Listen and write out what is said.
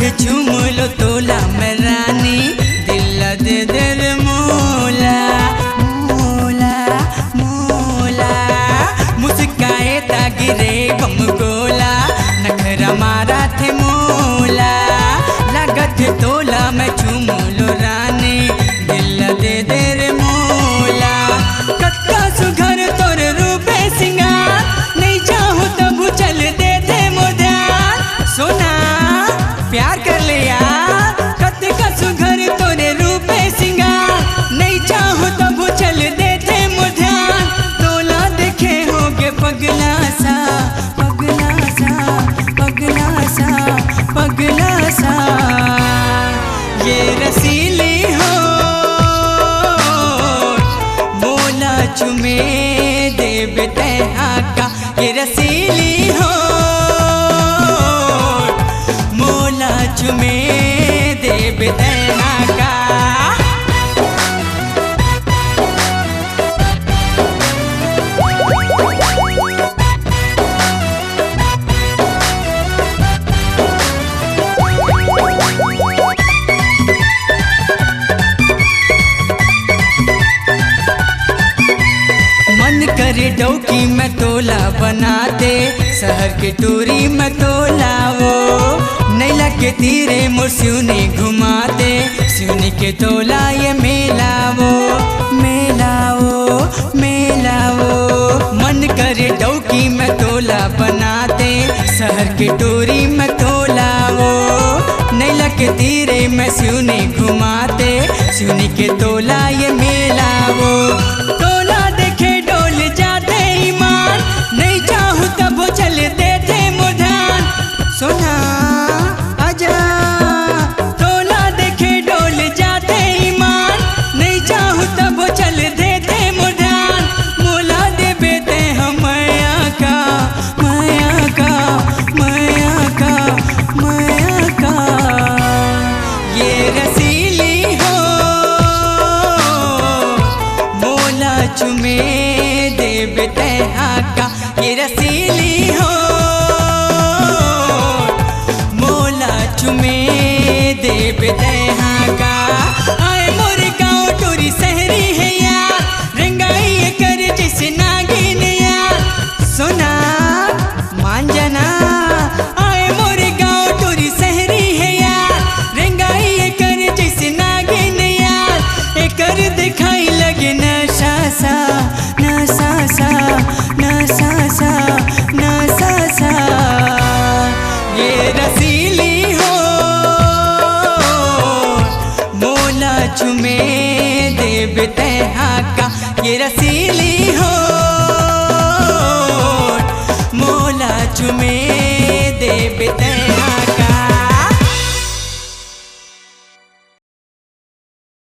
झूम लो तोला में रानी, दिल दे दे रे मोला मोला मोला। मुस्काए ता गिरे बम गोला, नखरा मारा थे मोला। लागत तोला में झूम लो रानी, दिल दे दे रे मोला। कत्ता सुघर तोर रूपे सिंगार, नहीं चाहूँ तब चल दे दे मोध्यान। सोना प्यार कर ले यार, कत्ते का सुघर तोरे रूपे सिंगार, नहीं चाहूँ तब चल दे दे मोध्यान। तोला देखे होगे पगला सा पगला सा पगला सा पगला सा। ये रसीली हो मोला चुमे देव तैहा का, ये रसीली हो मोला चुमे देव तैहा का। मन करे डौकी में तोला बना दे, शहर के टूरी में तोला वो। नैला के तीरे मोर सिवनी घुमा दे, सिवनी के तोला ये मेला वो मेला वो मेला वो। मन करे डौकी में तोला बना दे, शहर के टूरी में तोला वो। नैला के तीरे में सिवनी घुमा दे, सिवनी के तोला ये मेला वो। तोला देखे डोल जाते ईमान, नहीं चाहूँ तब चल देते मोधान। सोना आजा, तोला देखे डोल जाते ईमान, नहीं चाहूँ तब चल देते मोधान। मोला दे बेते हम माया का माया का माया का माया का। ये रसीली हो मोला चुमे देव तैहा का, ये रसीली हो मोला चुमे देव तैहा का। आए मोर गाँव टोरी शहरी है यार, रंगाई कर जैसे नागिन यार। सोना मान जाना, आए मोर गाँव टोरी शहरी है यार, रंगाई कर जैसे नागिन यार। एकर दिखाई लगे नशा सा नशा सा नशा सा नशा सा। ये रसीली हो मोला चुमे देव तैहा का, ये रसीली